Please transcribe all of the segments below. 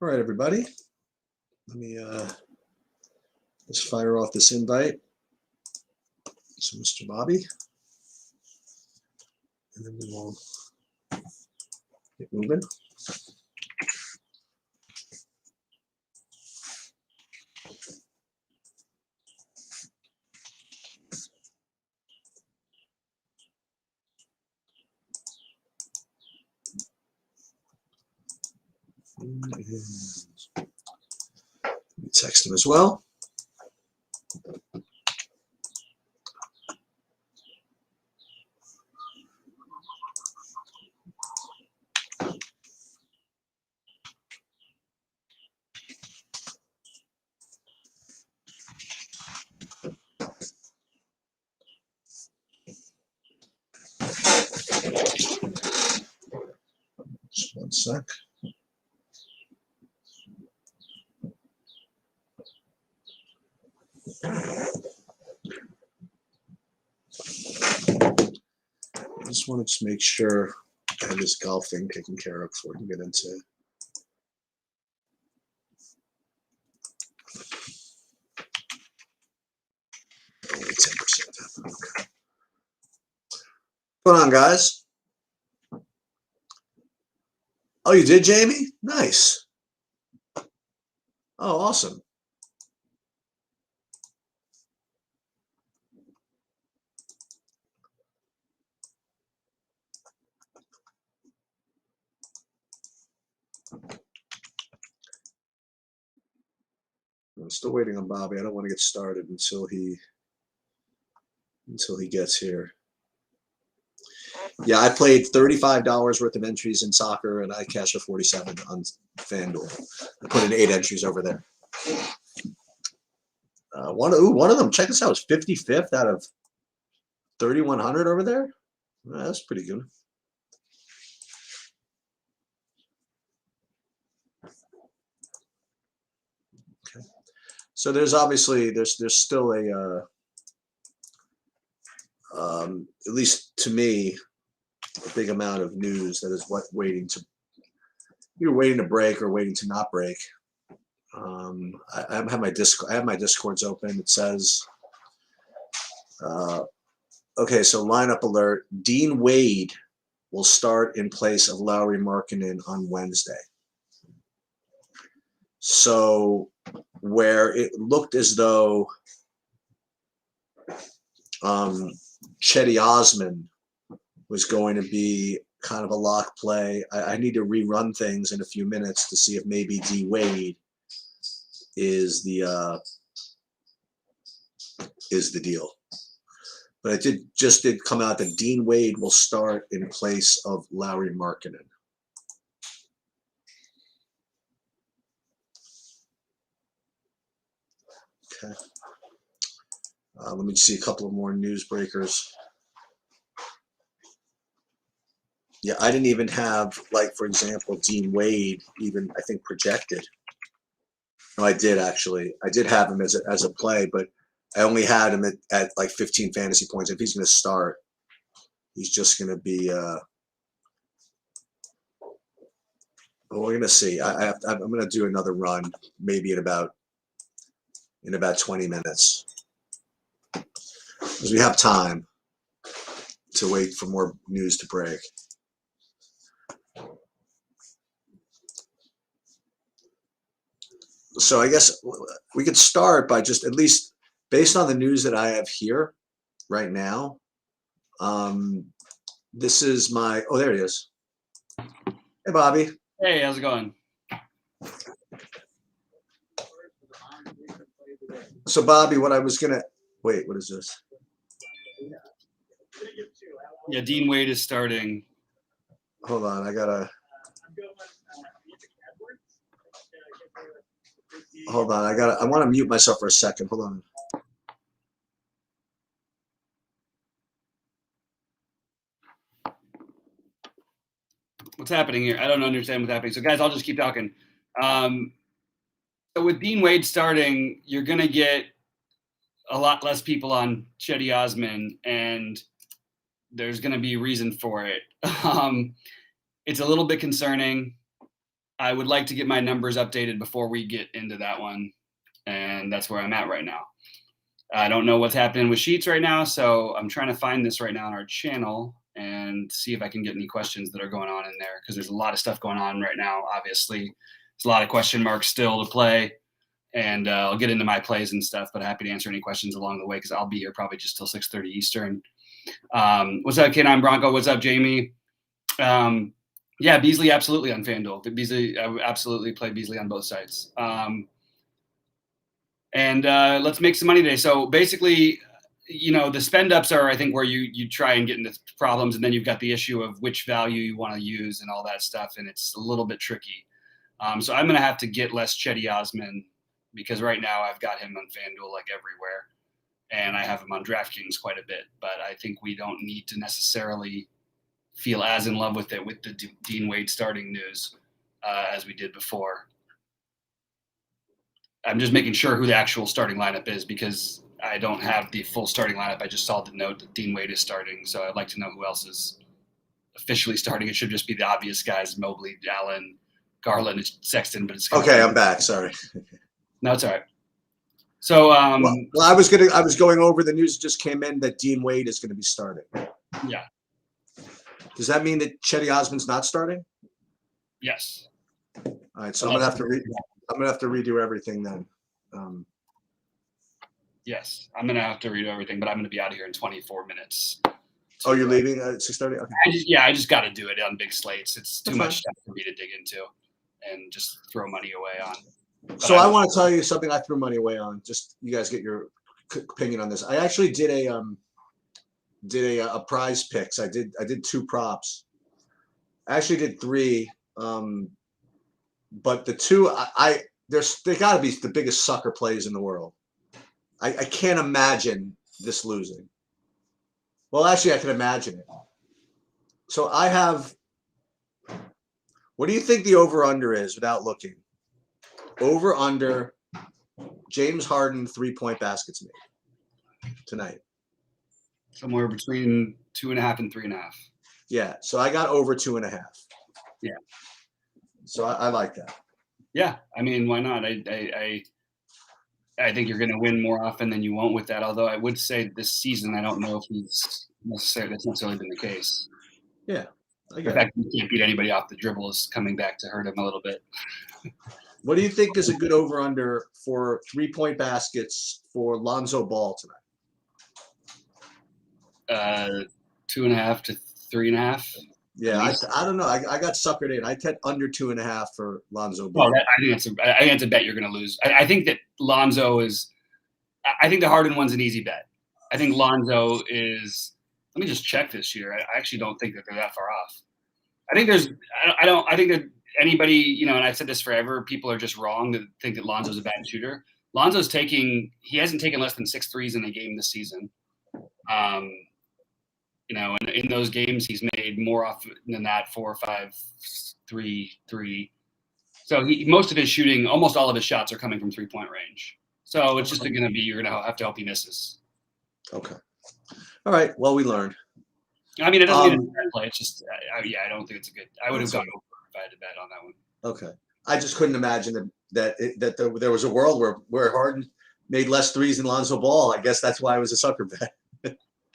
All right, everybody. Let me just fire off this invite to Mr. Bobby, and then we will get moving. Let me text him as well. Just one sec. I just wanted to make sure I have this golf thing taken care of before we can get into it. Only 10%. Okay. What's going on, guys? Oh, you did, Jamie? Nice. Oh, awesome. I'm still waiting on Bobby. I don't want to get started until he gets here. Yeah, I played $35 worth of entries in soccer, and I cashed a 47 on FanDuel. I put in 8 entries over there. One of them, check this out, was 55th out of 3,100 over there. That's pretty good. Okay. So there's obviously there's still a at least to me, a big amount of news that is waiting to break or waiting to not break. I have my Discords open. It says, okay, so lineup alert: Dean Wade will start in place of Lauri Markkanen on Wednesday. So where it looked as though Cedi Osman was going to be kind of a lock play. I need to rerun things in a few minutes to see if maybe D Wade is the deal. But it did come out that Dean Wade will start in place of Lauri Markkanen. Okay. Let me see a couple of more news breakers. Yeah, I didn't even have, like, for example, Dean Wade even, I think, projected. No, I did actually. I did have him as a play, but I only had him at like 15 fantasy points. If he's going to start, he's just going to be. Well, we're going to see. I'm going to do another run, maybe in about 20 minutes, because we have time to wait for more news to break. So I guess we could start by just, at least based on the news that I have here right now. This is my, oh, there he is. Hey, Bobby. Hey, how's it going? So, Bobby, what I was going to, wait, what is this? Yeah, Dean Wade is starting. Hold on, I got to. Hold on, I want to mute myself for a second. Hold on. What's happening here? I don't understand what's happening. So, guys, I'll just keep talking. So with Dean Wade starting, you're going to get a lot less people on Cedi Osman, and there's going to be a reason for it. It's a little bit concerning. I would like to get my numbers updated before we get into that one, and that's where I'm at right now. I don't know what's happening with Sheets right now, so I'm trying to find this right now on our channel and see if I can get any questions that are going on in there, because there's a lot of stuff going on right now. Obviously, there's a lot of question marks still to play, and I'll get into my plays and stuff. But happy to answer any questions along the way, because I'll be here probably just till 6:30 Eastern. What's up, K9 Bronco? What's up, Jamie? Yeah, Beasley absolutely on FanDuel. Beasley, I would absolutely play Beasley on both sides. And let's make some money today. So basically, the spend ups are, I think, where you try and get into problems, and then you've got the issue of which value you want to use and all that stuff, and it's a little bit tricky. So I'm going to have to get less Chetty Osman, because right now I've got him on FanDuel like everywhere, and I have him on DraftKings quite a bit. But I think we don't need to necessarily feel as in love with it with the Dean Wade starting news as we did before. I'm just making sure who the actual starting lineup is, because I don't have the full starting lineup. I just saw the note that Dean Wade is starting, so I'd like to know who else is officially starting. It should just be the obvious guys: Mobley, Allen, Garland, Sexton. But it's Okay, I'm back. Sorry. No, it's all right. So, well, I was going over the news that just came in that Dean Wade is going to be starting. Yeah. Does that mean that Chetty Osman's not starting? Yes. All right, so I'm gonna have to redo everything then. Yes, I'm gonna have to redo everything, but I'm gonna be out of here in 24 minutes. Oh, you're leaving at 6:30? Okay. I just got to do it on big slates. It's too much stuff for me to dig into and just throw money away on. But So I want to tell you something I threw money away on. Just you guys get your opinion on this. I actually did a prize picks. I did 2 props. I actually did 3. But the 2 they got to be the biggest sucker plays in the world. I can't imagine this losing. Well, actually, I can imagine it. So I have. What do you think the over/under is without looking? Over/under. James Harden 3-point baskets made tonight. Somewhere between 2.5 and 3.5. Yeah. So I got over 2.5. Yeah. So I like that. Yeah. I mean, why not? I think you're going to win more often than you won't with that. Although I would say this season, I don't know if that's necessarily been the case. Yeah. The fact that you can't beat anybody off the dribble is coming back to hurt him a little bit. What do you think is a good over/under for 3-point baskets for Lonzo Ball tonight? 2.5 to 3.5. Yeah, I don't know. I got suckered in. I kept under 2.5 for Lonzo Ball. Well, I think that's a bet you're going to lose. I think that Lonzo is. I think the Harden one's an easy bet. I think Lonzo is. Let me just check this year. I actually don't think that they're that far off. I think there's. I think that anybody, and I've said this forever. People are just wrong to think that Lonzo's a bad shooter. Lonzo's taking. He hasn't taken less than 6 threes in a game this season. And in those games, he's made more often than that, 4, 5, 3. So most of his shooting, almost all of his shots are coming from 3-point range. So it's just going to be, you're going to have to hope he misses. Okay. All right. Well, we learned. I mean, it doesn't mean it's a bad play. It's just, I don't think it's a good. I would have gone over if I had to bet on that one. Okay. I just couldn't imagine that there was a world where Harden made less threes than Lonzo Ball. I guess that's why it was a sucker bet.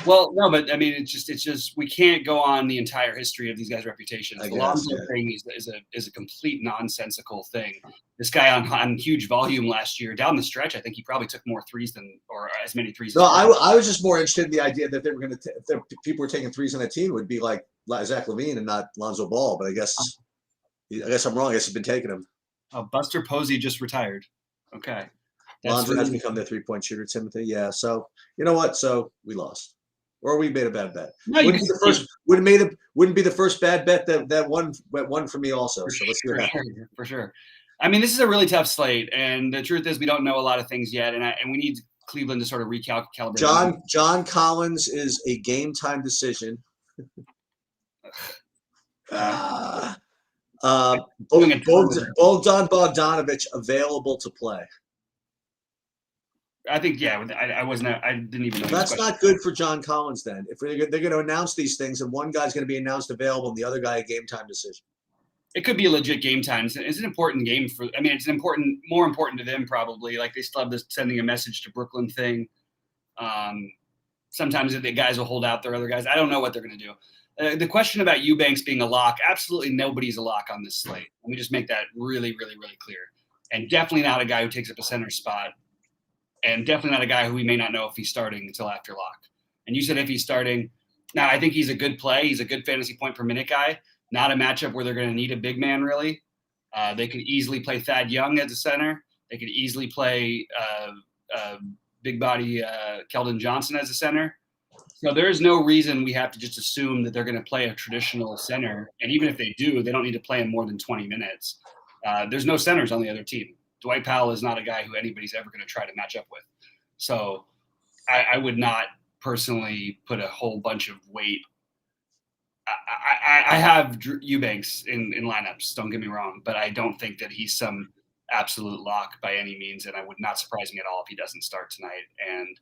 Well, no, but I mean, it's just we can't go on the entire history of these guys' reputations. The Lonzo thing is a complete nonsensical thing. This guy on huge volume last year, down the stretch, I think he probably took more threes or as many threes. No, I was just more interested in the idea that they were going to if people were taking threes on the team would be like Zach LaVine and not Lonzo Ball. But I guess I'm wrong. I guess he's been taking them. Buster Posey just retired. Okay. Lonzo has become the 3-point shooter, Timothy. Yeah. So you know what? So we lost. Or we made a bad bet. No, wouldn't be the first bad bet that won for me also. So let's see what happens. For sure. I mean, this is a really tough slate, and the truth is, we don't know a lot of things yet, and we need Cleveland to sort of recalibrate. John Collins is a game time decision. Bogdan Bogdanović available to play. I think, yeah, I didn't even know. That's not good for John Collins then. If they're going to announce these things and one guy's going to be announced available and the other guy a game time decision. it could be a legit game time. It's an important game for. I mean, it's more important to them probably. Like they still have this sending a message to Brooklyn thing. Sometimes the guys will hold out their other guys. I don't know what they're going to do. The question about Eubanks being a lock, absolutely nobody's a lock on this slate. Let me just make that really, really, really clear. And definitely not a guy who takes up a center spot. And definitely not a guy who we may not know if he's starting until after lock. And you said if he's starting. Now, I think he's a good play. He's a good fantasy point per minute guy. Not a matchup where they're going to need a big man, really. They could easily play Thad Young as a center. They could easily play big body Keldon Johnson as a center. So there is no reason we have to just assume that they're going to play a traditional center. And even if they do, they don't need to play him more than 20 minutes. There's no centers on the other team. Dwight Powell is not a guy who anybody's ever going to try to match up with. So I would not personally put a whole bunch of weight. I have Eubanks in lineups, don't get me wrong, but I don't think that he's some absolute lock by any means, and I would not surprise me at all if he doesn't start tonight. And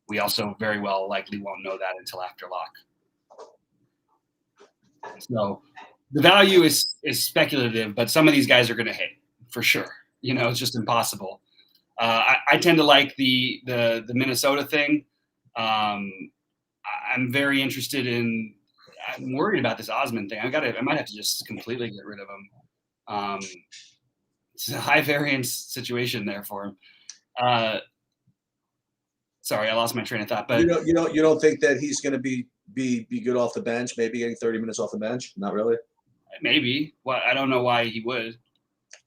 we also very well likely won't know that until after lock. So the value is speculative, but some of these guys are going to hit for sure. It's just impossible. I tend to like the Minnesota thing. I'm very interested in. I'm worried about this Osman thing. I might have to just completely get rid of him. It's a high variance situation there for him. Sorry, I lost my train of thought. But you don't think that he's going to be good off the bench? Maybe getting 30 minutes off the bench? Not really. Maybe. Well, I don't know why he would.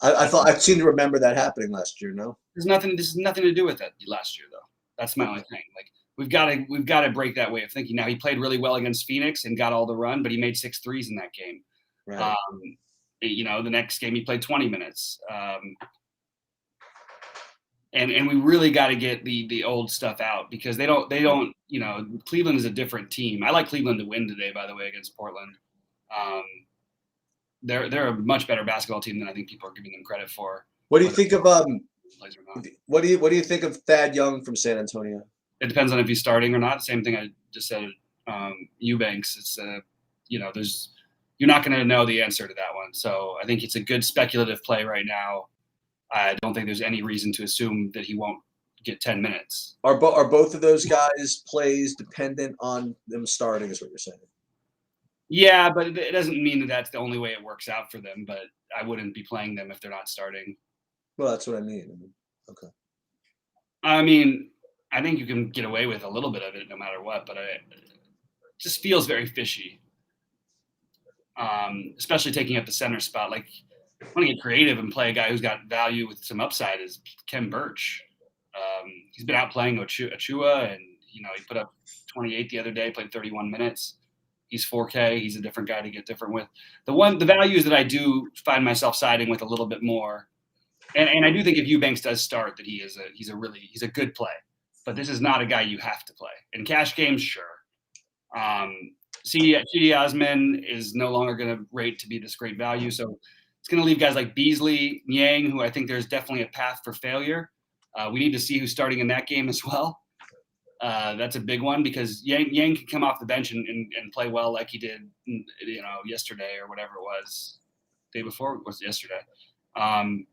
I thought I seem to remember that happening last year. No, This has nothing to do with that last year, though. That's my only thing. Like we've got to break that way of thinking. Now he played really well against Phoenix and got all the run, but he made 6 threes in that game. Right. The next game he played 20 minutes. And we really got to get the old stuff out because they don't. Cleveland is a different team. I like Cleveland to win today, by the way, against Portland. They're a much better basketball team than I think people are giving them credit for. What do you think of What do you think of Thad Young from San Antonio? It depends on if he's starting or not. Same thing I just said. Eubanks. It's you're not going to know the answer to that one. So I think it's a good speculative play right now. I don't think there's any reason to assume that he won't get 10 minutes. Are both of those guys plays dependent on them starting, is what you're saying? Yeah, but it doesn't mean that that's the only way it works out for them. But I wouldn't be playing them if they're not starting. Well, that's what I mean. Okay. I mean, I think you can get away with a little bit of it no matter what, but it just feels very fishy. Especially taking up the center spot. Like, I want to get creative and play a guy who's got value with some upside is Kem Birch. He's been out playing Achua, and he put up 28 the other day, played 31 minutes. He's 4K. He's a different guy to get different with. The values that I do find myself siding with a little bit more, and I do think if Eubanks does start, that he's a good play. But this is not a guy you have to play in cash games. Sure. Cedi Osman is no longer going to rate to be this great value, so it's going to leave guys like Beasley, Niang, who I think there's definitely a path for failure. We need to see who's starting in that game as well. That's a big one because Yang can come off the bench and play well like he did, yesterday or whatever it was. Day before was yesterday. I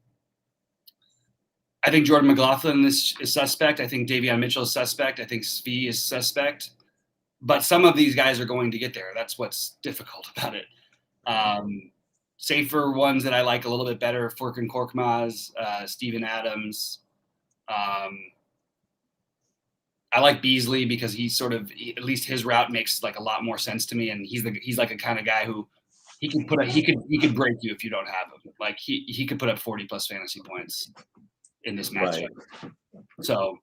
think Jordan McLaughlin is suspect. I think Davion Mitchell is suspect. I think Svi is suspect. But some of these guys are going to get there. That's what's difficult about it. Safer ones that I like a little bit better, Furkan Korkmaz, Steven Adams. I like Beasley because at least his route makes like a lot more sense to me, and he's like a kind of guy who he could break you if you don't have him. Like he could put up 40 plus fantasy points in this matchup. Right. So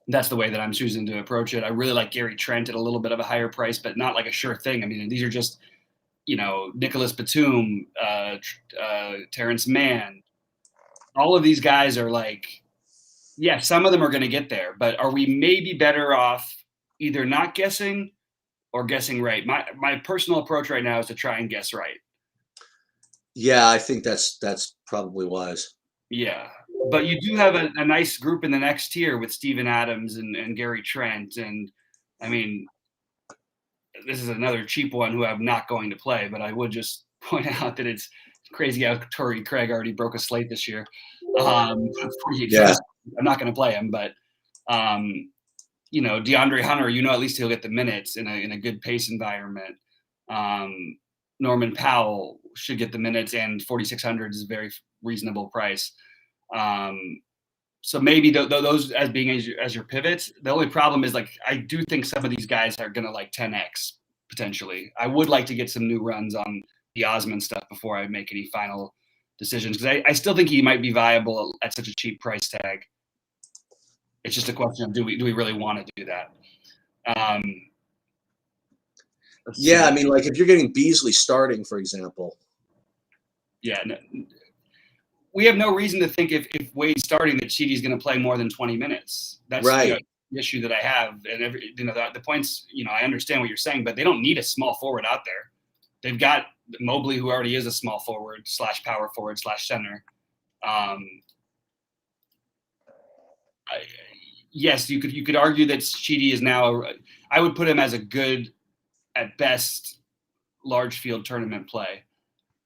that's the way that I'm choosing to approach it. I really like Gary Trent at a little bit of a higher price, but not like a sure thing. I mean, these are just, Nicholas Batum, Terrence Mann. All of these guys are like, yeah, some of them are going to get there, but are we maybe better off either not guessing or guessing right? My personal approach right now is to try and guess right. Yeah, I think that's probably wise. Yeah. But you do have a nice group in the next tier with Steven Adams and Gary Trent. And, I mean, this is another cheap one who I'm not going to play, but I would just point out that it's crazy how Torrey Craig already broke a slate this year. 48 Yeah. I'm not going to play him, but DeAndre Hunter, at least he'll get the minutes in a good pace environment. Norman Powell should get the minutes, and 4,600 is a very reasonable price. So maybe those as being as your pivots. The only problem is, like, I do think some of these guys are going to like 10x potentially. I would like to get some new runs on the Osman stuff before I make any final decisions, because I still think he might be viable at such a cheap price tag. It's just a question of do we really want to do that? Yeah, I mean, like if you're getting Beasley starting, for example. Yeah, no, we have no reason to think if Wade's starting that Chidi's going to play more than 20 minutes. That's right. The issue that I have. And the points, I understand what you're saying, but they don't need a small forward out there. They've got Mobley, who already is a small forward / power forward / center. Yes, you could argue that Chidi is now I would put him as a good, at best, large field tournament play.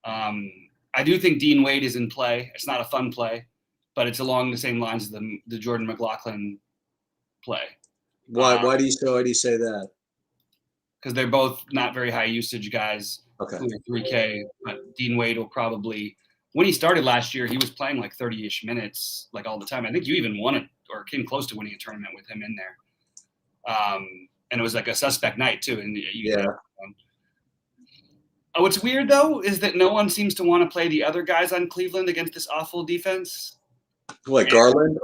I do think Dean Wade is in play. It's not a fun play, but it's along the same lines as the Jordan McLaughlin play. Why do you say that? Because they're both not very high usage guys. Okay. Who are 3K, but Dean Wade will probably, when he started last year, he was playing like 30-ish minutes like all the time. I think you even won it or came close to winning a tournament with him in there. And it was like a suspect night too. And what's weird though is that no one seems to want to play the other guys on Cleveland against this awful defense. Like Garland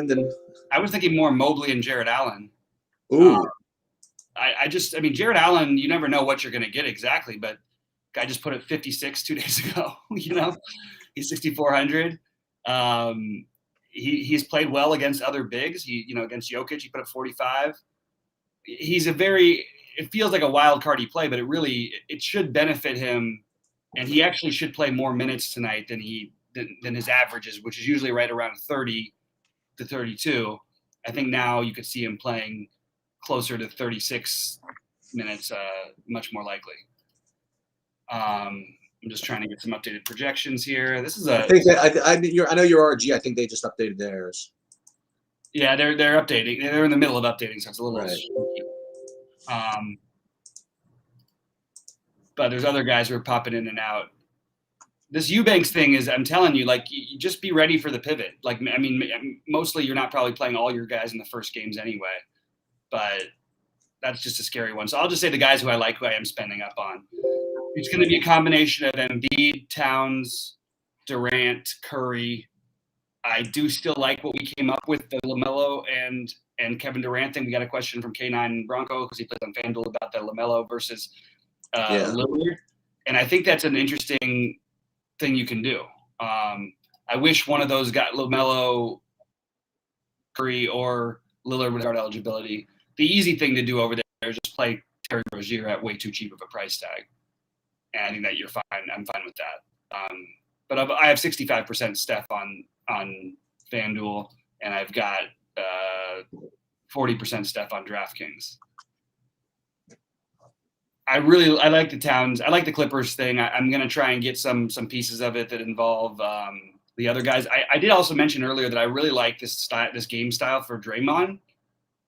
and I was thinking more Mobley and Jared Allen. Ooh. I mean, Jared Allen, you never know what you're going to get exactly, but guy just put up 56 2 days ago. He's 6,400. He's played well against other bigs. Against Jokic, he put up 45. He's it feels like a wild cardy play, but it should benefit him, and he actually should play more minutes tonight than his averages, which is usually right around 30 to 32. I think now you could see him playing closer to 36 minutes, much more likely. I'm just trying to get some updated projections here. This is I know your RG. I think they just updated theirs. Yeah, they're updating. They're in the middle of updating, so it's a little right. But there's other guys who are popping in and out. This Eubanks thing is, I'm telling you, like, you just be ready for the pivot. Like, I mean, mostly you're not probably playing all your guys in the first games anyway, but that's just a scary one. So I'll just say the guys who I am spending up on. It's going to be a combination of Embiid, Towns, Durant, Curry. I do still like what we came up with, the LaMelo and Kevin Durant thing. We got a question from K9 Bronco because he plays on FanDuel about the LaMelo versus Lillard. And I think that's an interesting thing you can do. I wish one of those got LaMelo, Curry, or Lillard with guard eligibility. The easy thing to do over there is just play Terry Rozier at way too cheap of a price tag. And I think that you're fine. I'm fine with that. But I have 65% Steph on FanDuel, and I've got 40% Steph on DraftKings. I like the Towns. I like the Clippers thing. I'm going to try and get some pieces of it that involve the other guys. I did also mention earlier that I really like this game style for Draymond,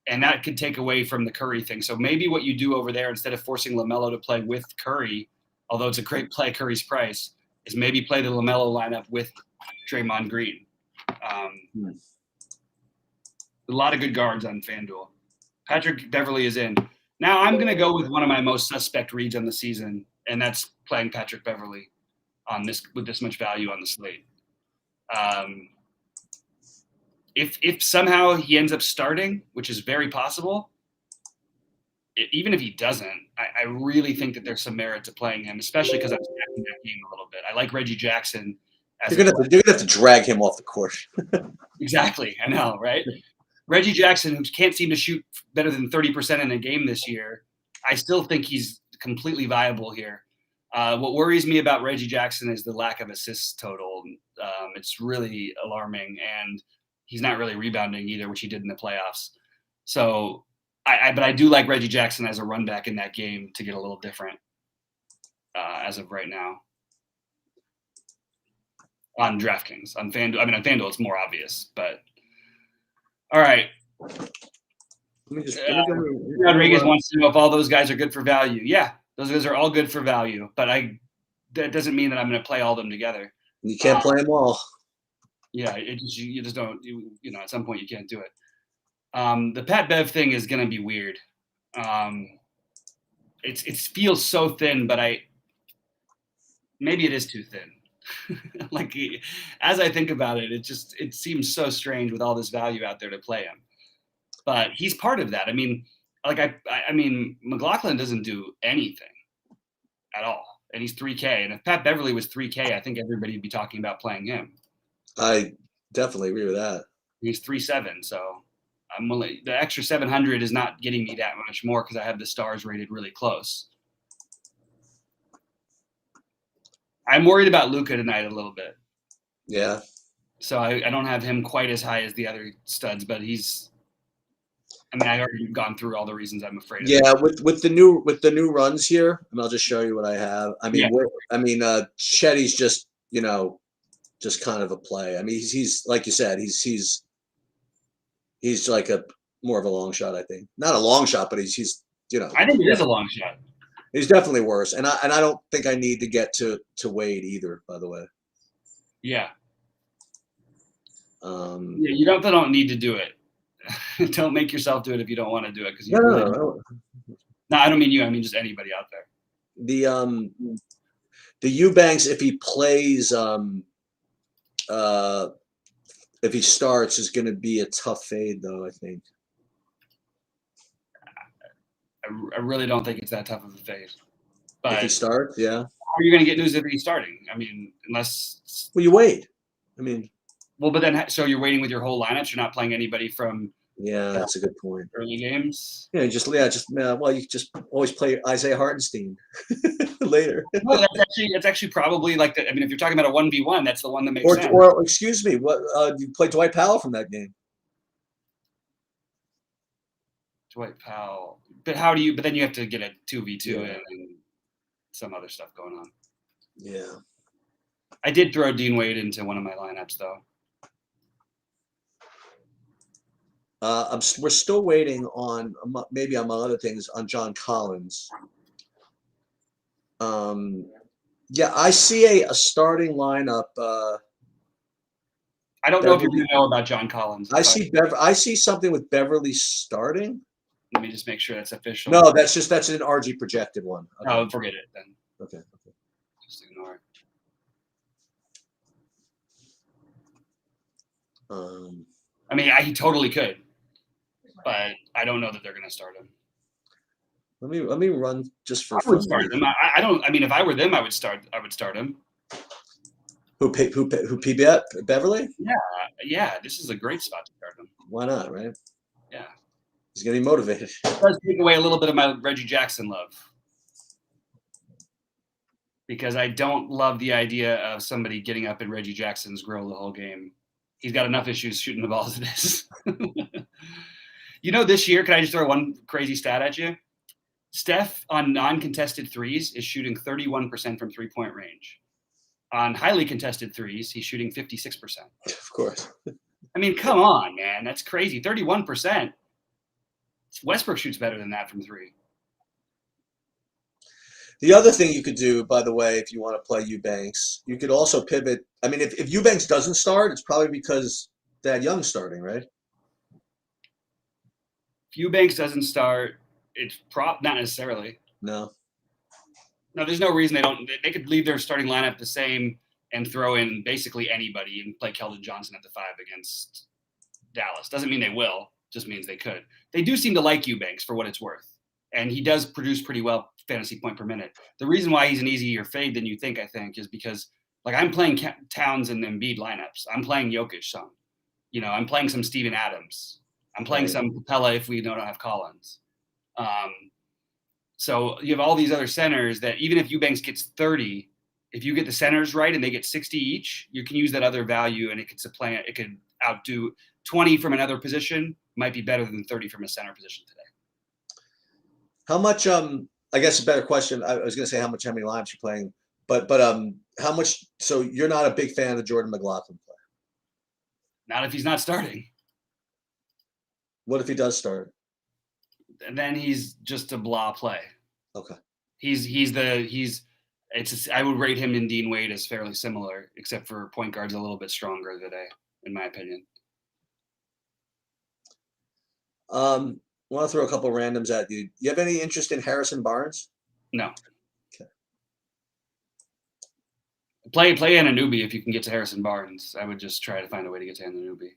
and that could take away from the Curry thing. So maybe what you do over there, instead of forcing LaMelo to play with Curry, although it's a great play, Curry's price, is maybe play the LaMelo lineup with Draymond Green. A lot of good guards on FanDuel. Patrick Beverly is in. Now I'm going to go with one of my most suspect reads on the season, and that's playing Patrick Beverly with this much value on the slate. If somehow he ends up starting, which is very possible, even if he doesn't, I really think that there's some merit to playing him, especially because I'm stacking that game a little bit. I like Reggie Jackson. You're gonna have to drag him off the court. Exactly, I know, right? Reggie Jackson, who can't seem to shoot better than 30% in a game this year, I still think he's completely viable here. What worries me about Reggie Jackson is the lack of assists total. It's really alarming, and he's not really rebounding either, which he did in the playoffs. So, but I do like Reggie Jackson as a run back in that game to get a little different as of right now. on DraftKings. On FanDuel, on FanDuel, it's more obvious. But all right, Rodriguez wants to know if all those guys are good for value. Yeah, those guys are all good for value, but that doesn't mean that I'm going to play all of them together. You can't play them all. Yeah, you just don't. At some point you can't do it. The Pat Bev thing is going to be weird. It feels so thin, but maybe it is too thin. Like, as I think about it, it seems so strange with all this value out there to play him. But he's part of that. I mean, McLaughlin doesn't do anything at all, and he's 3K. And if Pat Beverly was 3K, I think everybody would be talking about playing him. I definitely agree with that. He's 3.7, so I'm willing. The extra 700 is not getting me that much more because I have the stars rated really close. I'm worried about Luka tonight a little bit. Yeah. So I don't have him quite as high as the other studs, but I already gone through all the reasons I'm afraid of. Yeah, with the new runs here, and I'll just show you what I have. Chetty's just just kind of a play. I mean, he's like you said, he's like a more of a long shot. I think not a long shot, but he's I think it is a long shot. He's definitely worse, and I don't think I need to get to Wade either. By the way. Yeah. You don't need to do it. Don't make yourself do it if you don't want to do it. Because no, I don't mean you. I mean just anybody out there. The Eubanks, if he plays, if he starts, is going to be a tough fade, though. I think. I really don't think it's that tough of a fade. But if he starts, yeah. How are you going to get news if he's starting? I mean, unless. Well, you wait. I mean. Well, but then so you're waiting with your whole lineups. You're not playing anybody from. Yeah, that's a good point. Early games. Yeah, you just always play Isaiah Hartenstein later. No, that's actually probably like that. I mean, if you're talking about a 1v1, that's the one that makes sense. Or excuse me, what you play Dwight Powell from that game? Dwight Powell, but how do you? But then you have to get a 2v2 and some other stuff going on. Yeah, I did throw Dean Wade into one of my lineups though. We're still waiting on maybe among other things on John Collins. Yeah, I see a starting lineup. I don't know if you're going to know about John Collins. I see something with Beverly starting. Let me just make sure that's official. No, that's an RG projected one. Okay. Oh, forget it then. Okay. Just ignore it. I mean, he totally could, but I don't know that they're going to start him. Let me run just for. I would start him. I don't. I mean, if I were them, I would start him. Who PB Beverly? Yeah. This is a great spot to start him. Why not? Right? Yeah. He's gonna be motivated. It does take away a little bit of my Reggie Jackson love, because I don't love the idea of somebody getting up in Reggie Jackson's grill the whole game. He's got enough issues shooting the balls as it is. This year, can I just throw one crazy stat at you? Steph on non-contested threes is shooting 31% from three-point range. On highly contested threes, he's shooting 56%. Of course. I mean, come on, man. That's crazy. 31%. Westbrook shoots better than that from three. The other thing you could do, by the way, if you want to play Eubanks, you could also pivot. I mean, if Eubanks doesn't start, it's probably because Thad Young's starting, right? If Eubanks doesn't start, it's not necessarily. No, there's no reason they could leave their starting lineup the same and throw in basically anybody and play Keldon Johnson at the 5 against Dallas. Doesn't mean they will, just means they could. They do seem to like Eubanks for what it's worth. And he does produce pretty well fantasy point per minute. The reason why he's an easier fade than you think, is because I'm playing Towns and Embiid lineups. I'm playing Jokic some. I'm playing some Steven Adams. I'm playing some Capella if we don't have Collins. So you have all these other centers that even if Eubanks gets 30, if you get the centers right and they get 60 each, you can use that other value and it could supplant. It could outdo 20 from another position. Might be better than 30 from a center position today. How much? I guess a better question. I was going to say how many lineups you're playing, but how much? So you're not a big fan of Jordan McLaughlin play. Not if he's not starting. What if he does start? And then he's just a blah play. Okay. I would rate him and Dean Wade as fairly similar, except for point guard's a little bit stronger today, in my opinion. I want to throw a couple randoms at you. You have any interest in Harrison Barnes? No. Okay. Play Anunoby if you can get to Harrison Barnes. I would just try to find a way to get to Anunoby.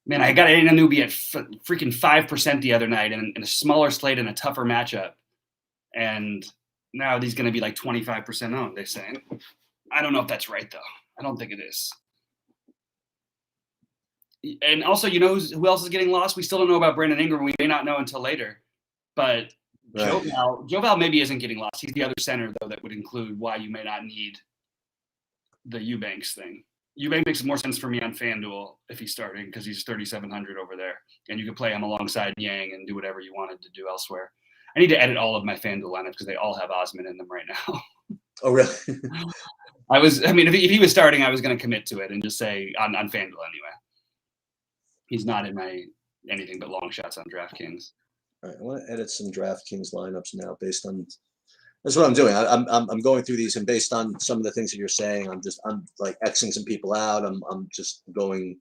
Man, I got Anunoby at freaking 5% the other night in a smaller slate and a tougher matchup. And now he's going to be like 25% owned, they're saying. I don't know if that's right, though. I don't think it is. And also, you know who else is getting lost? We still don't know about Brandon Ingram. We may not know until later. But Right. Joe Val maybe isn't getting lost. He's the other center, though, that would include why you may not need the Eubanks thing. Eubanks makes more sense for me on FanDuel if he's starting because he's 3,700 over there. And you can play him alongside Yang and do whatever you wanted to do elsewhere. I need to edit all of my FanDuel lineups because they all have Osman in them right now. Oh, really? If he was starting, I was going to commit to it and just say on FanDuel anyway. He's not in my anything but long shots on DraftKings. All right, I want to edit some DraftKings lineups now based on. That's what I'm doing. I'm going through these, and based on some of the things that you're saying, I'm like Xing some people out. I'm just going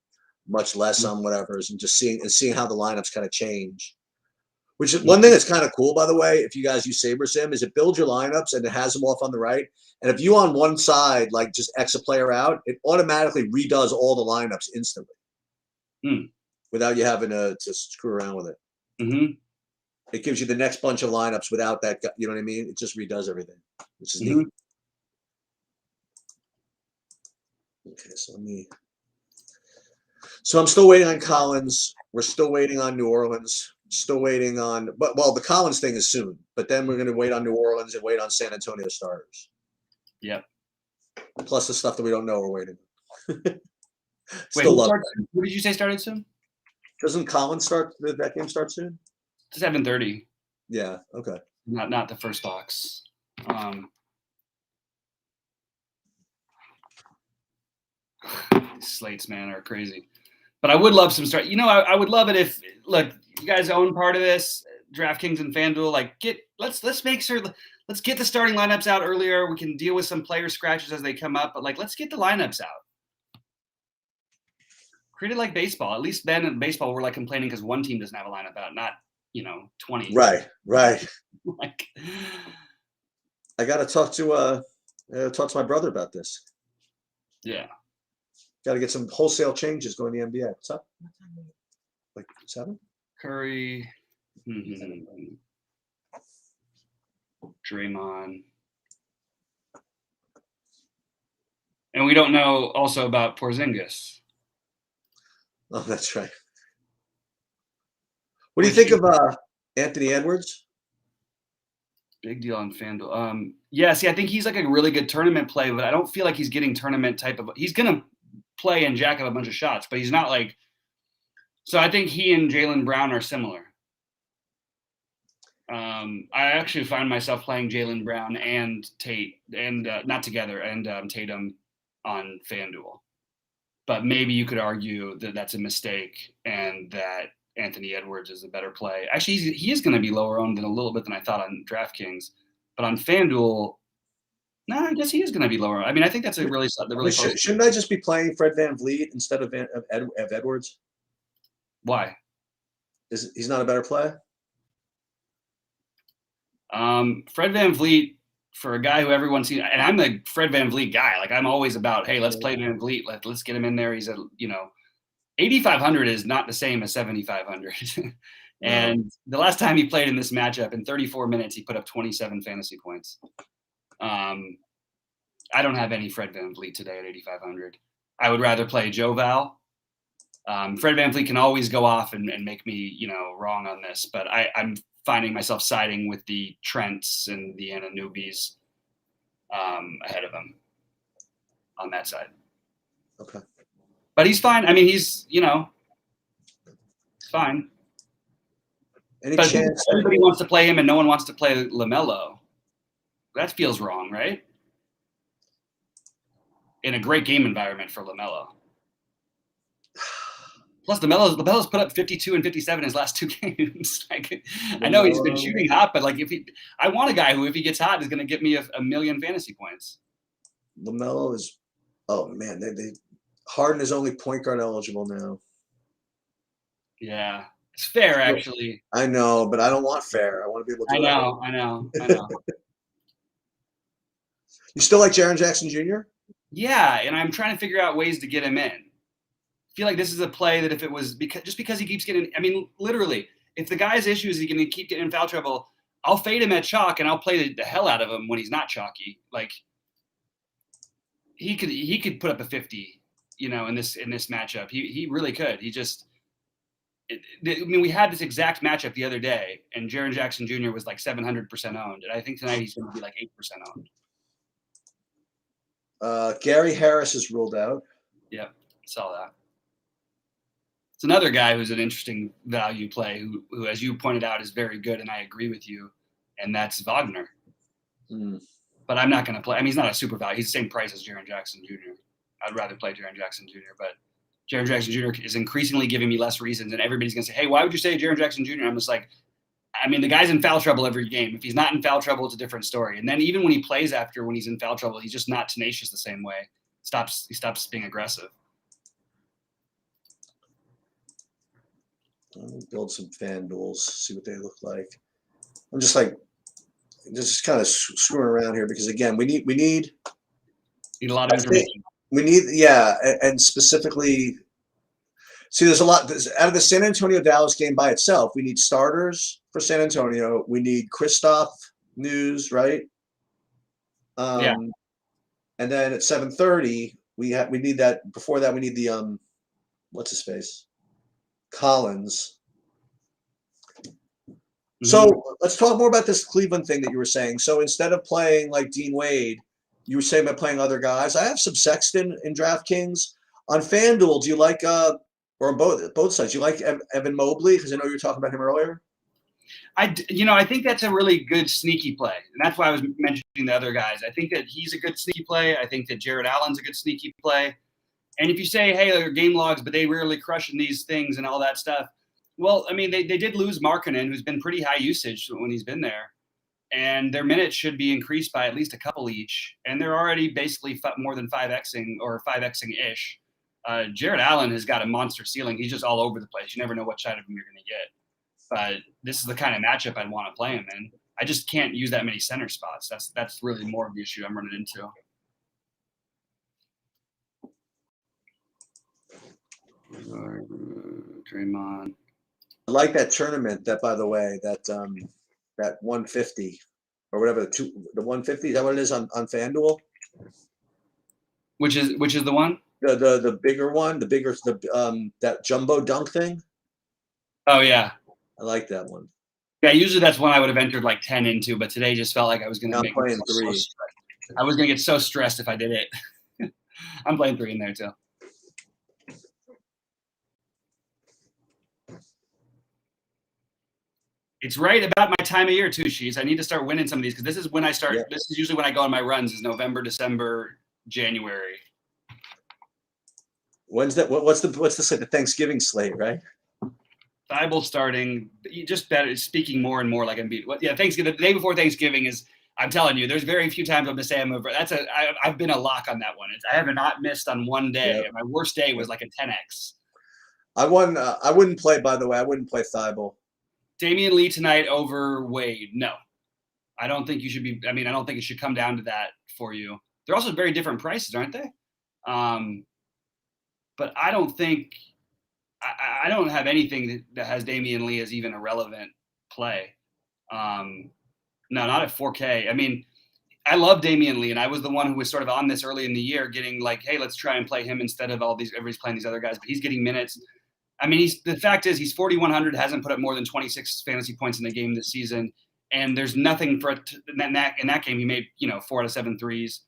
much less on whatever's and just seeing how the lineups kind of change. Which is one thing that's kind of cool, by the way, if you guys use SaberSim, is it builds your lineups and it has them off on the right. And if you on one side like just X a player out, it automatically redoes all the lineups instantly without you having to screw around with it. Mm-hmm. It gives you the next bunch of lineups without that. You know what I mean? It just redoes everything, which is neat. Okay, so I'm still waiting on Collins. We're still waiting on New Orleans. Still waiting on, the Collins thing is soon. But then we're going to wait on New Orleans and wait on San Antonio starters. Yep. Plus the stuff that we don't know we're waiting. What did you say started soon? Doesn't Collins start? Did that game start soon? 7:30. Yeah. Okay. Not the first box. Slates, man, are crazy. But I would love some start. I would love it if you guys own part of this DraftKings and FanDuel. Let's make sure. Let's get the starting lineups out earlier. We can deal with some player scratches as they come up. But let's get the lineups out. Treat it like baseball. At least then in baseball, we're complaining because one team doesn't have a lineup out, not 20. Right. I got to talk to my brother about this. Yeah. Got to get some wholesale changes going to the NBA. What's up? Like 7? Curry. Draymond. And we don't know also about Porzingis. Oh, that's right. What do you think of Anthony Edwards? Big deal on FanDuel. I think he's a really good tournament play, but I don't feel like he's getting tournament type of. He's gonna play and jack up a bunch of shots, but he's not So I think he and Jaylen Brown are similar. I actually find myself playing Jaylen Brown and Tate, and not together, and Tatum on FanDuel. But maybe you could argue that that's a mistake and that Anthony Edwards is a better play. Actually, he is going to be lower owned a little bit than I thought on DraftKings. But on FanDuel, I guess he is going to be lower. I think that's Shouldn't I just be playing Fred VanVleet instead of Edwards? Why? He's not a better play? Fred VanVleet, for a guy who everyone's seen, and I'm the Fred VanVleet guy. I'm always about, hey, let's play VanVleet. Let's get him in there. He's 8,500 is not the same as 7,500. And the last time he played in this matchup, in 34 minutes, he put up 27 fantasy points. I don't have any Fred VanVleet today at 8,500. I would rather play Joe Val. Fred VanVleet can always go off and make me, wrong on this, but I'm finding myself siding with the Trents and the Anunobys ahead of him on that side. Okay. But he's fine. He's fine. Any But chance? everybody wants to play him and no one wants to play LaMelo. That feels wrong, right? In a great game environment for LaMelo. Plus, LaMelo's put up 52 and 57 in his last 2 games. I know he's been shooting hot, but like I want a guy who, if he gets hot, is going to get me a million fantasy points. LaMelo is, oh man, Harden is only point guard eligible now. Yeah, it's fair actually. I know, but I don't want fair. I want to be able to do it. I know. You still like Jaren Jackson Jr.? Yeah, and I'm trying to figure out ways to get him in. I feel like this is a play that if it was because he keeps getting, I mean, literally, if the guy's issue is he's going to keep getting in foul trouble, I'll fade him at chalk and I'll play the hell out of him when he's not chalky. Like he could put up a 50, in this matchup. He really could. I mean, we had this exact matchup the other day, and Jaren Jackson Jr. was like 700% owned, and I think tonight he's going to be like 8% owned. Gary Harris is ruled out. Yep, saw that. It's another guy who's an interesting value play, who, as you pointed out, is very good, and I agree with you, and that's Wagner. But I'm not going to play. I mean, he's not a super value. He's the same price as Jaren Jackson Jr. I'd rather play Jaren Jackson Jr., but Jaren Jackson Jr. is increasingly giving me less reasons, and everybody's going to say, hey, why would you say Jaren Jackson Jr.? I'm just like, I mean, the guy's in foul trouble every game. If he's not in foul trouble, it's a different story. And then even when he plays when he's in foul trouble, he's just not tenacious the same way. He stops being aggressive. I'll build some FanDuels, see what they look like. I'm just like, just kind of screwing around here because again, we need a lot of information. We need, and specifically, see, there's a lot out of the San Antonio Dallas game by itself. We need starters for San Antonio. We need Kristoff news, right? Yeah. And then at 7:30, we need that. Before that, we need the what's his face, Collins. So let's talk more about this Cleveland thing that you were saying. So instead of playing like Dean Wade, you were saying about playing other guys. I have some Sexton in DraftKings. On FanDuel, do you like or on both sides? Do you like Evan Mobley? Because I know you were talking about him earlier. I think that's a really good sneaky play, and that's why I was mentioning the other guys. I think that he's a good sneaky play. I think that Jared Allen's a good sneaky play. And if you say, hey, they're game logs, but they rarely crush in these things and all that stuff. Well, I mean, they did lose Markkanen, who's been pretty high usage when he's been there. And their minutes should be increased by at least a couple each. And they're already basically more than 5Xing or 5Xing-ish. Jared Allen has got a monster ceiling. He's just all over the place. You never know what side of him you're going to get. But this is the kind of matchup I'd want to play him in. I just can't use that many center spots. That's really more of the issue I'm running into. Draymond. I like that tournament. That, by the way, that 150 or whatever the 150 is that what it is on FanDuel? Which is the one? The bigger one, that jumbo dunk thing. Oh yeah, I like that one. Yeah, usually that's one I would have entered like 10 into, but today just felt like I was going to make playing 3. I was going to get so stressed if I did it. I'm playing 3 in there too. It's right about my time of year too, Sheets. I need to start winning some of these because this is when I start. Yeah. This is usually when I go on my runs. Is November, December, January. When's that? What's the Thanksgiving slate, right? Thibault starting. Just better speaking more and more like I'm beat. Yeah, Thanksgiving. The day before Thanksgiving is. I'm telling you, there's very few times I'm gonna say I'm over. I've been a lock on that one. I have not missed on one day. Yep. My worst day was like a 10x. I wouldn't play. By the way, I wouldn't play Thibault. Damian Lee tonight over Wade. No, I don't think you should be. I mean, I don't think it should come down to that for you. They're also very different prices, aren't they? But I don't think I don't have anything that has Damian Lee as even a relevant play. No, not at 4K. I mean, I love Damian Lee, and I was the one who was sort of on this early in the year, getting like, hey, let's try and play him instead of everybody's playing these other guys. But he's getting minutes. I mean, the fact is he's 4,100, hasn't put up more than 26 fantasy points in the game this season, and there's nothing for it. In that game, he made 4 out of 7 threes,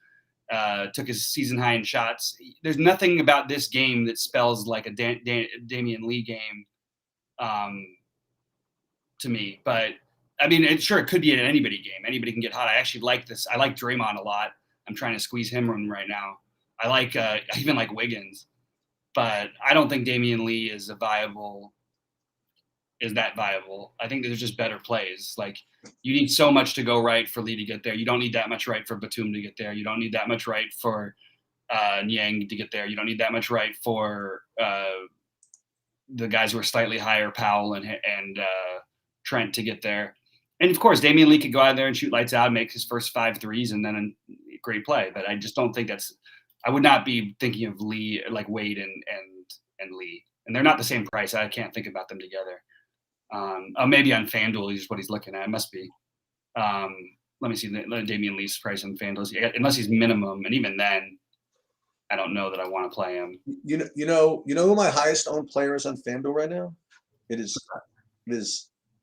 took his season high in shots. There's nothing about this game that spells like a Damian Lee game to me. But I mean, it could be an anybody game. Anybody can get hot. I actually like this. I like Draymond a lot. I'm trying to squeeze him in right now. I like even like Wiggins, but I don't think Damian Lee is that viable. I think there's just better plays. Like you need so much to go right for Lee to get there. You don't need that much right for Batum to get there. You don't need that much right for Niang to get there. You don't need that much right for the guys who are slightly higher, Powell and Trent to get there. And of course, Damian Lee could go out there and shoot lights out, make his first 5 threes, and then a great play. But I just don't think I would not be thinking of Lee like Wade and Lee, and they're not the same price. I can't think about them together. Maybe on FanDuel is what he's looking at. It must be. Let me see Damian Lee's price on FanDuel, unless he's minimum, and even then, I don't know that I want to play him. You know who my highest owned player is on FanDuel right now? It is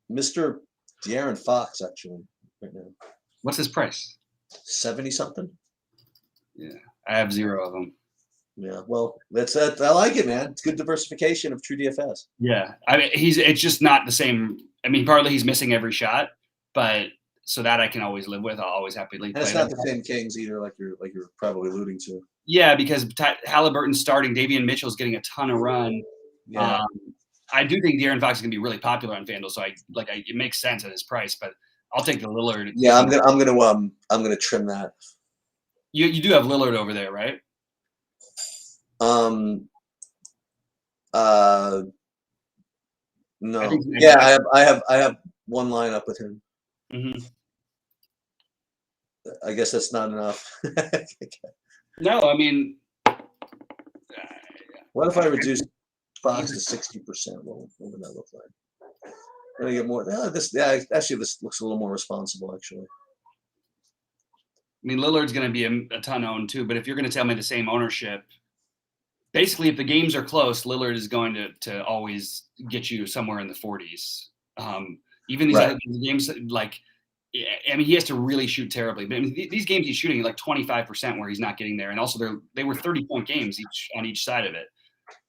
Mr. De'Aaron Fox, actually, right now. What's his price? 70 something. Yeah, I have 0 of them. Yeah, well, that's I like it, man. It's good diversification of true DFS. Yeah, I mean, it's just not the same. I mean, partly he's missing every shot, but so that I can always live with. I'll always happily play. And it's not the same Kings either, like you're probably alluding to. Yeah, because Halliburton's starting. Davion Mitchell's getting a ton of run. Yeah. I do think De'Aaron Fox is going to be really popular on FanDuel, so it makes sense at his price. But I'll take the Lillard. Yeah, I'm gonna trim that. You do have Lillard over there, right? No. I think- Yeah, I have one lineup with him. Mm-hmm. I guess that's not enough. No, I mean, What if I reduce Fox to 60%? What would that look like? Gonna get more. This looks a little more responsible, actually. I mean, Lillard's going to be a ton owned too. But if you're going to tell me the same ownership, basically, if the games are close, Lillard is going to always get you somewhere in the 40s. Even these other games, like, I mean, he has to really shoot terribly. But I mean, these games he's shooting like 25% where he's not getting there, and also they were 30-point games on each side of it.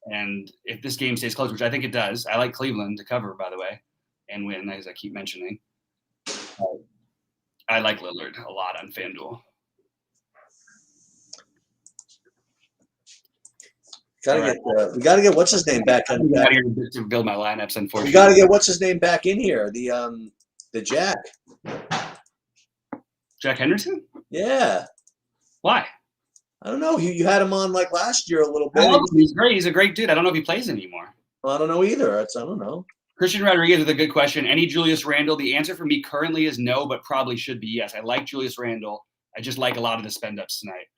And if this game stays close, which I think it does, I like Cleveland to cover, by the way, and win, as I keep mentioning. I like Lillard a lot on FanDuel. We gotta get what's his name back. I'm out here to build my lineups. Unfortunately, we gotta get what's his name back in here. The Jack. Jack Henderson. Yeah. Why? I don't know. You had him on like last year a little bit. I love him. He's great. He's a great dude. I don't know if he plays anymore. Well, I don't know either. I don't know. Christian Rodriguez with a good question. Any Julius Randle? The answer for me currently is no, but probably should be yes. I like Julius Randle. I just like a lot of the spend ups tonight.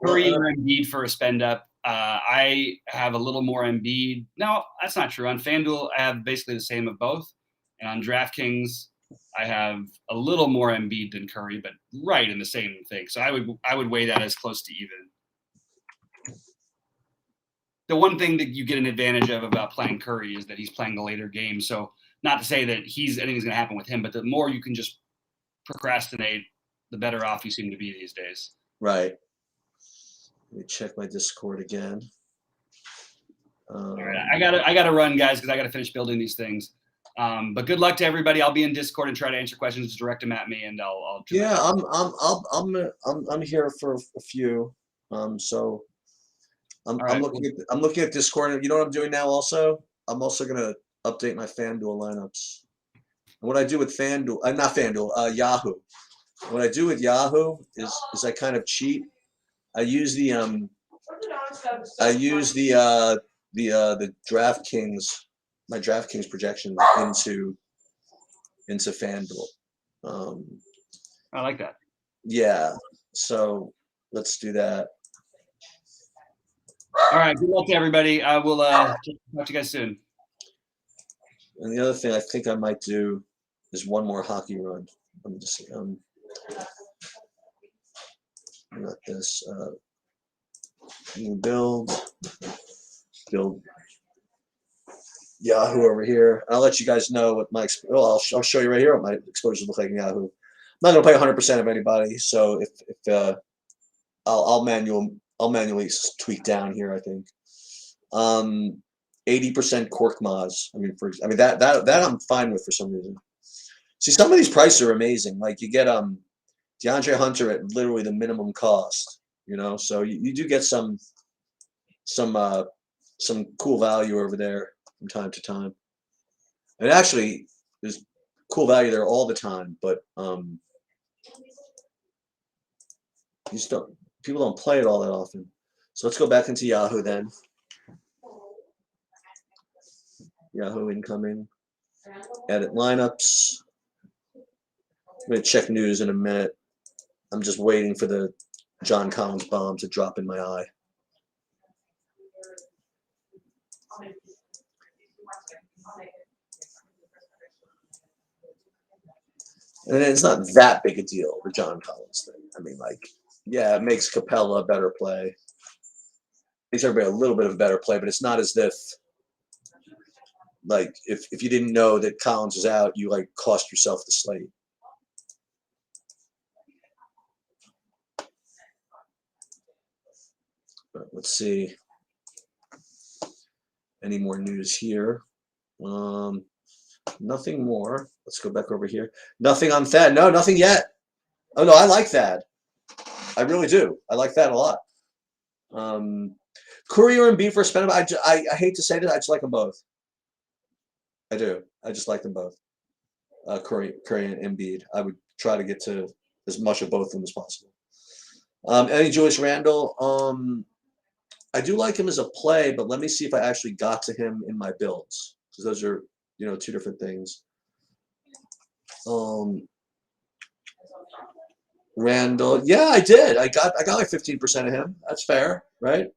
Curry or Embiid for a spend up. I have a little more Embiid. No, that's not true. On FanDuel, I have basically the same of both. And on DraftKings, I have a little more Embiid than Curry, but right in the same thing. So I would weigh that as close to even. The one thing that you get an advantage of about playing Curry is that he's playing the later game. So not to say that anything's going to happen with him, but the more you can just procrastinate, the better off you seem to be these days. Right. Let me check my Discord again. All right, I gotta run, guys, because I gotta finish building these things. But good luck to everybody. I'll be in Discord and try to answer questions. Just direct them at me, and I'll. Yeah, I'm here for a few. So I'm looking at Discord. You know what I'm doing now? Also, I'm also gonna update my FanDuel lineups. And what I do with FanDuel, not FanDuel, Yahoo. What I do with Yahoo is I kind of cheat. I use the DraftKings, my DraftKings projections into FanDuel. I like that. Yeah, so let's do that. All right, good luck to everybody. I will talk to you guys soon. And the other thing I think I might do is one more hockey run. Let me just see. Not this. Build Yahoo over here. I'll let you guys know what my I'll show you right here what my exposures look like in Yahoo. I'm not gonna play 100% of anybody, so if I'll manually tweak down here, I think. 80% cork Maz. I mean, that I'm fine with for some reason. See, some of these prices are amazing. Like you get DeAndre Hunter at literally the minimum cost. You know, so you do get some cool value over there from time to time. And actually, there's cool value there all the time, but you just don't people don't play it all that often. So let's go back into Yahoo then. Yahoo incoming. Edit lineups. I'm gonna check news in a minute. I'm just waiting for the John Collins bomb to drop in my eye. And it's not that big a deal, the John Collins thing. I mean, like, yeah, it makes Capella a better play. Makes everybody a little bit of a better play, but it's not as if, like, if you didn't know that Collins was out, you, like, cost yourself the slate. But let's see. Any more news here? Nothing more. Let's go back over here. Nothing on Thad. No, nothing yet. Oh, no, I like Thad. I really do. I like that a lot. Courier and Beef for Spendable. I hate to say this. I just like them both. I do. I just like them both. Curry and Embiid. I would try to get to as much of both of them as possible. Eddie Julius Randle. I do like him as a play, but let me see if I actually got to him in my builds, because those are, you know, two different things. Randall, yeah, I did. I got like 15% of him. That's fair, right?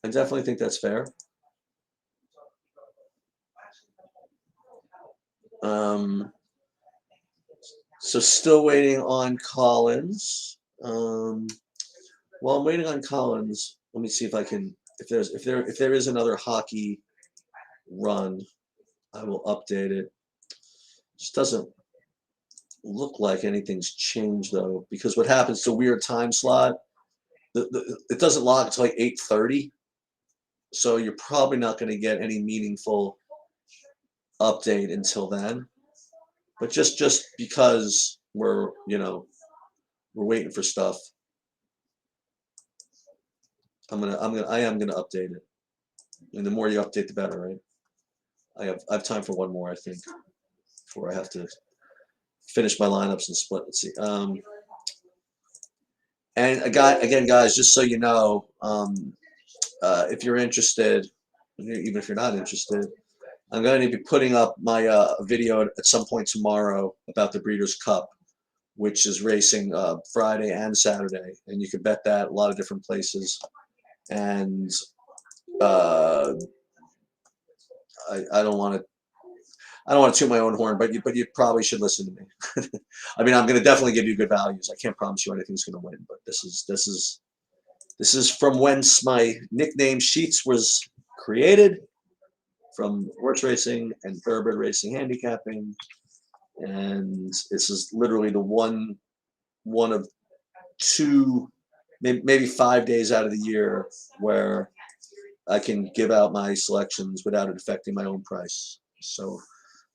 I definitely think that's fair. So still waiting on Collins. While I'm waiting on Collins, let me see if I can. If there is another hockey run, I will update it. Just doesn't look like anything's changed though, because what happens to a weird time slot, it doesn't log until like 8:30, so you're probably not going to get any meaningful update until then. But just because we're waiting for stuff, I am gonna update it. And the more you update, the better, right? I have time for one more, I think, before I have to finish my lineups and split. Let's see. And again, guys, just so you know, if you're interested, even if you're not interested, I'm going to be putting up my video at some point tomorrow about the Breeders' Cup, which is racing Friday and Saturday, and you can bet that a lot of different places. And I don't want to toot my own horn, but you probably should listen to me. I mean, I'm going to definitely give you good values. I can't promise you anything's going to win, but this is from whence my nickname Sheets was created, from horse racing and thoroughbred racing handicapping, and this is literally the one of two, maybe 5 days out of the year where I can give out my selections without it affecting my own price. So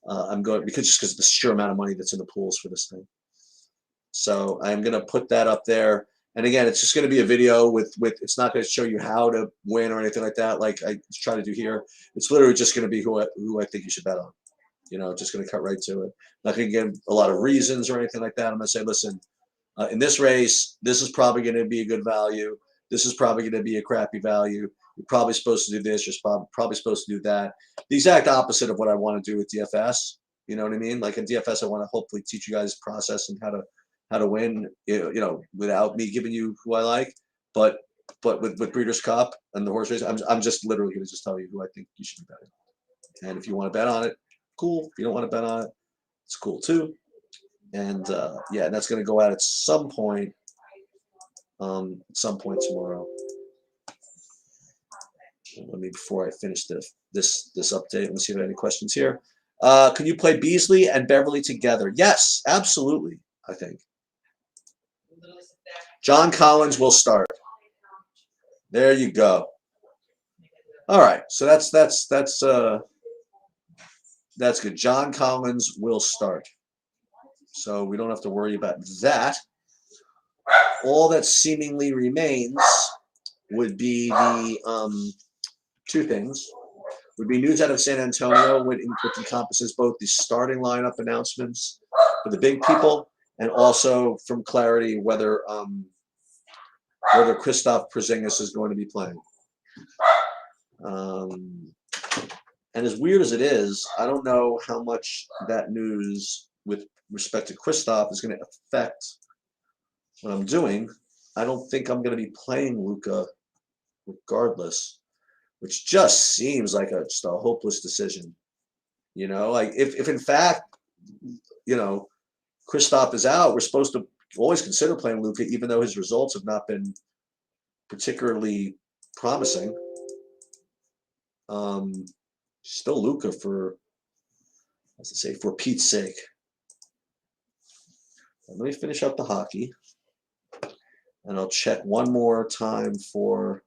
I'm going because of the sheer amount of money that's in the pools for this thing. So I'm going to put that up there. And again, it's just going to be a video with it's not going to show you how to win or anything like that, like I try to do here. It's literally just going to be who I think you should bet on. You know, just going to cut right to it. Not going to give a lot of reasons or anything like that. I'm going to say, listen, in this race, this is probably going to be a good value. This is probably going to be a crappy value. You're probably supposed to do this. You're probably supposed to do that. The exact opposite of what I want to do with DFS. You know what I mean? Like in DFS, I want to hopefully teach you guys process and how to win. You know, without me giving you who I like. But with Breeders' Cup and the horse race, I'm just literally going to just tell you who I think you should be betting. And if you want to bet on it, cool. If you don't want to bet on it, it's cool too. And yeah, and that's going to go out at some point tomorrow. Let me, before I finish this update, let me see if I have any questions here. Can you play Beasley and Beverly together? Yes, absolutely. I think John Collins will start. There you go. All right, so that's good. John Collins will start, so we don't have to worry about that. All that seemingly remains would be the two things. Would be news out of San Antonio, which encompasses both the starting lineup announcements for the big people, and also from clarity whether Kristaps Porzingis is going to be playing. And as weird as it is, I don't know how much that news with respect to Kristaps is going to affect what I'm doing. I don't think I'm going to be playing Luka regardless, which just seems like just a hopeless decision. You know, like if in fact, you know, Kristaps is out, we're supposed to always consider playing Luka, even though his results have not been particularly promising. Still Luka for, as I say, for Pete's sake. Let me finish up the hockey, and I'll check one more time for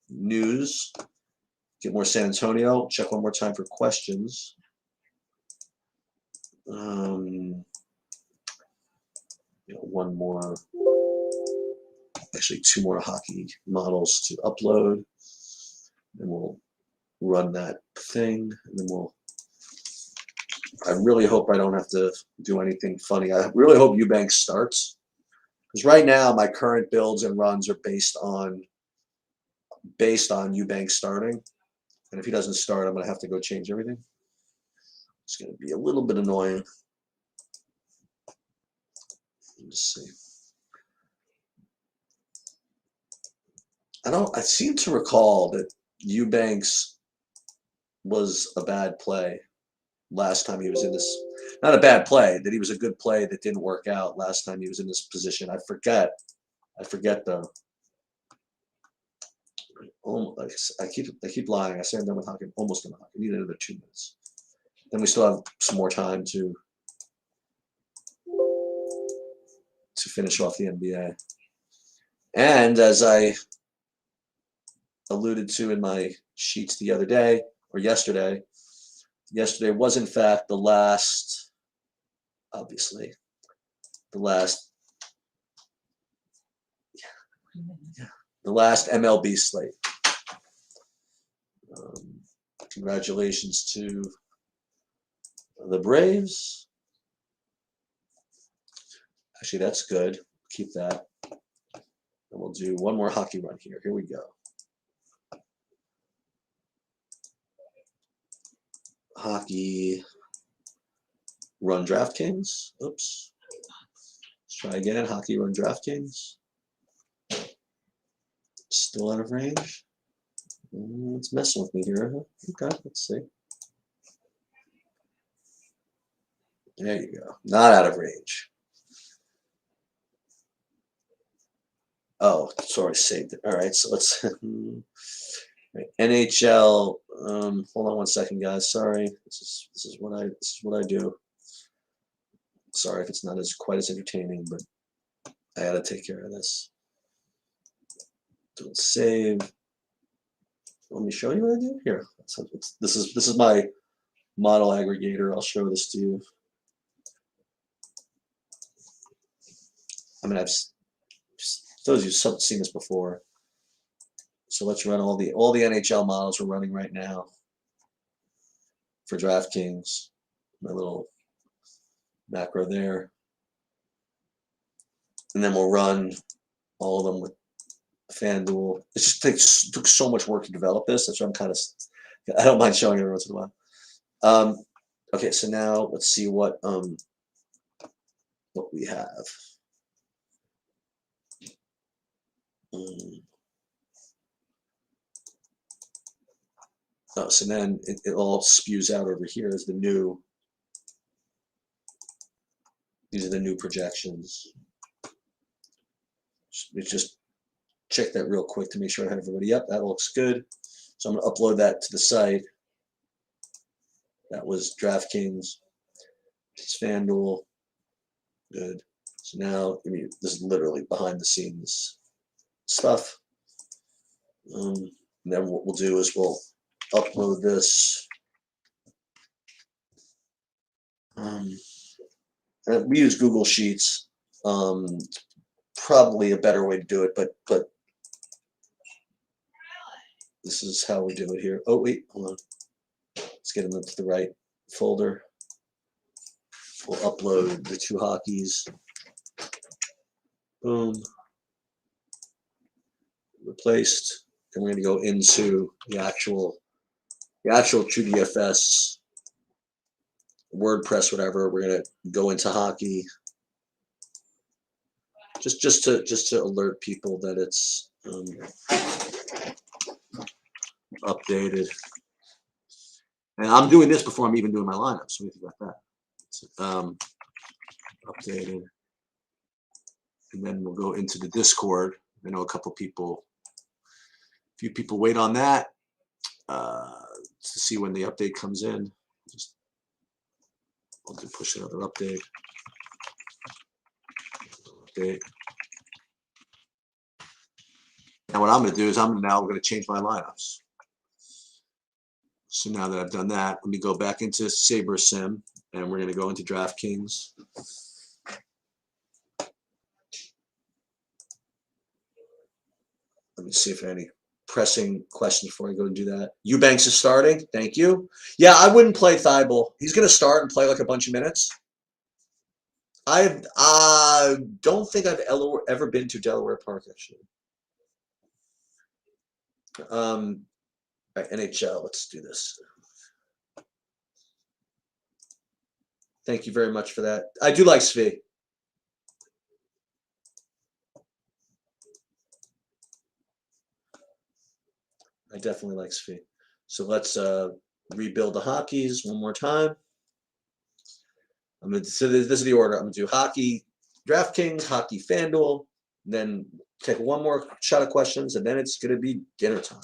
news. Get more San Antonio. Check one more time for questions. One more, actually two more hockey models to upload, and we'll run that thing, and then I really hope I don't have to do anything funny. I really hope Eubanks starts, because right now my current builds and runs are based on Eubanks starting, and if he doesn't start, I'm going to have to go change everything. It's going to be a little bit annoying. Let's see. I seem to recall that Eubanks was a bad play last time he was in this. Not a bad play, that he was a good play that didn't work out last time he was in this position. I forget though. Oh, I keep lying. I say I'm done with hockey. Almost done with hockey. I need another 2 minutes. Then we still have some more time to finish off the NBA. And as I alluded to in my sheets the other day, or yesterday was in fact the last, obviously, the last MLB slate. Congratulations to the Braves. Actually, that's good. Keep that. And we'll do one more hockey run here. Here we go. Hockey run DraftKings. Oops. Let's try again. Hockey run DraftKings. Still out of range. It's messing with me here. Okay, let's see. There you go. Not out of range. Oh, sorry, saved it. All right, so let's NHL. Hold on one second, guys. Sorry, this is what I do. Sorry if it's not quite as entertaining, but I got to take care of this. Don't save. Let me show you what I do here. This is my model aggregator. I'll show this to you. I mean, I've those of you have seen this before. So let's run all the NHL models we're running right now for DraftKings. My little macro there, and then we'll run all of them with FanDuel. It just took so much work to develop this. That's why I don't mind showing every once in a while. Okay, so now let's see what we have. So then it all spews out over here as the new. These are the new projections. Let's just check that real quick to make sure I have everybody up. That looks good. So I'm going to upload that to the site. That was DraftKings. It's FanDuel. Good. So now, this is literally behind the scenes stuff. And then what we'll do is we'll upload this. And we use Google Sheets. Probably a better way to do it, but this is how we do it here. Oh wait, hold on. Let's get them into the right folder. We'll upload the 2 hockeys. Boom. Replaced. And we're going to go into the actual TrueDFS, WordPress, whatever. We're going to go into hockey. Just to alert people that it's updated. And I'm doing this before I'm even doing my lineups. So we think about that. Updated. And then we'll go into the Discord. I know a few people wait on that to see when the update comes in. I'll do push another update. Now what I'm going to do is I'm going to change my lineups. So now that I've done that, let me go back into SaberSim, and we're going to go into DraftKings. Let me see if any pressing questions before I go and do that. Eubanks is starting. Thank you. Yeah, I wouldn't play Thibault. He's going to start and play like a bunch of minutes. I don't think I've ever been to Delaware Park, actually. All right, NHL, let's do this. Thank you very much for that. I do like Svi. I definitely like Svi. So let's rebuild the hockeys one more time. So this is the order. I'm going to do hockey, DraftKings, hockey, FanDuel, then take one more shot of questions, and then it's going to be dinner time.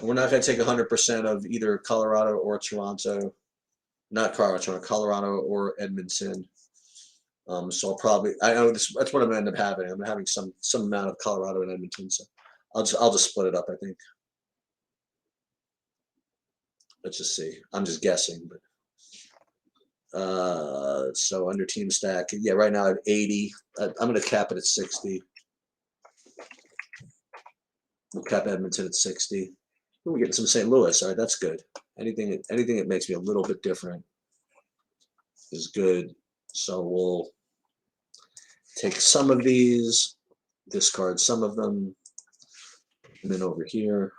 We're not going to take 100% of either Colorado or Toronto. Not Colorado or Edmonton. So I'll probably, I know that's what I'm going to end up having. I'm having some amount of Colorado and Edmonton. So I'll just split it up, I think. Let's just see. I'm just guessing, but so under team stack, yeah, right now I have 80. I'm going to cap it at 60. We'll cap Edmonton at 60. We're getting some St. Louis. All right, that's good. Anything that makes me a little bit different is good. So we'll take some of these, discard some of them, and then over here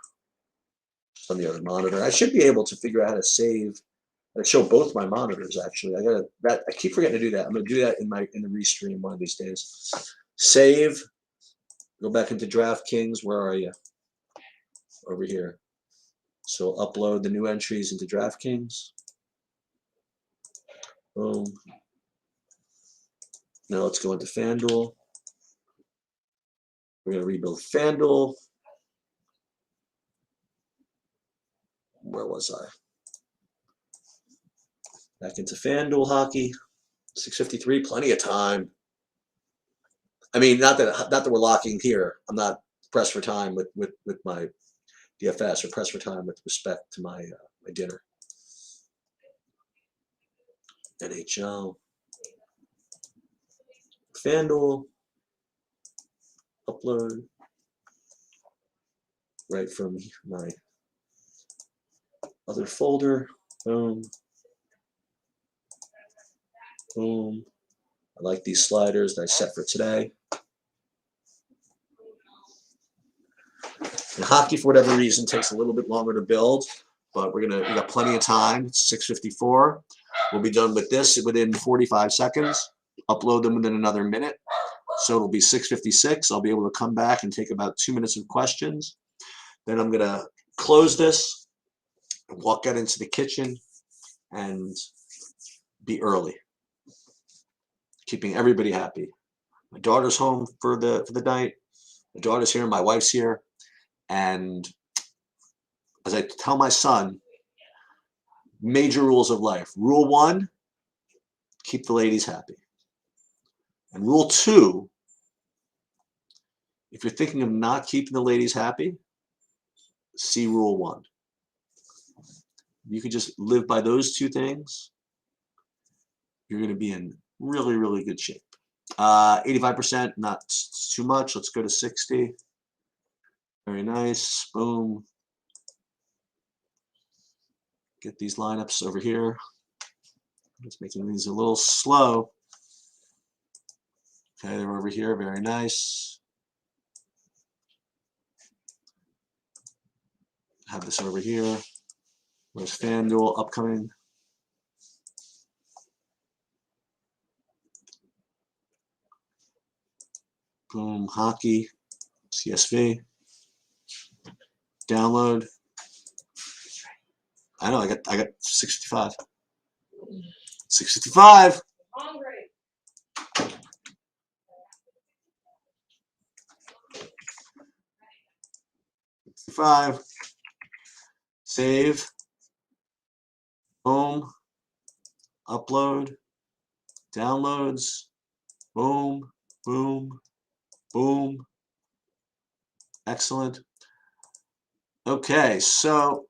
on the other monitor, I should be able to figure out how to save. I show both my monitors actually. I keep forgetting to do that. I'm going to do that in the restream one of these days. Save. Go back into DraftKings. Where are you? Over here. So upload the new entries into DraftKings. Boom. Now let's go into FanDuel. We're going to rebuild FanDuel. Where was I? Back into FanDuel hockey. 6:53, plenty of time. I mean, not that we're locking here. I'm not pressed for time with my DFS or pressed for time with respect to my my dinner. NHL. FanDuel. Upload. Right from my other folder. Boom. Boom. I like these sliders that I set for today. And hockey, for whatever reason, takes a little bit longer to build, but we got plenty of time. It's 6:54. We'll be done with this within 45 seconds. Upload them within another minute. So it'll be 6:56. I'll be able to come back and take about 2 minutes of questions. Then I'm going to close this, walk out into the kitchen, and be early, keeping everybody happy. My daughter's home for the night. My daughter's here. My wife's here. And as I tell my son, major rules of life. Rule 1, keep the ladies happy. And rule 2, if you're thinking of not keeping the ladies happy, see rule 1. You could just live by those 2 things, you're going to be in really, really good shape. 85%, not too much. Let's go to 60. Very nice. Boom. Get these lineups over here. Just making these a little slow. Okay, they're over here. Very nice. Have this over here. Where's FanDuel upcoming? Boom, hockey, CSV. Download. I know, I got 65. 65. Hungry. 65. Save. Boom. Upload. Downloads. Boom. Boom. Boom. Excellent. Okay, so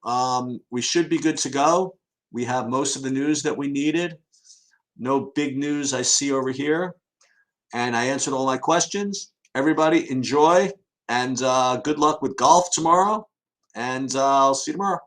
we should be good to go. We have most of the news that we needed. No big news I see over here. And I answered all my questions. Everybody enjoy, and good luck with golf tomorrow. And I'll see you tomorrow.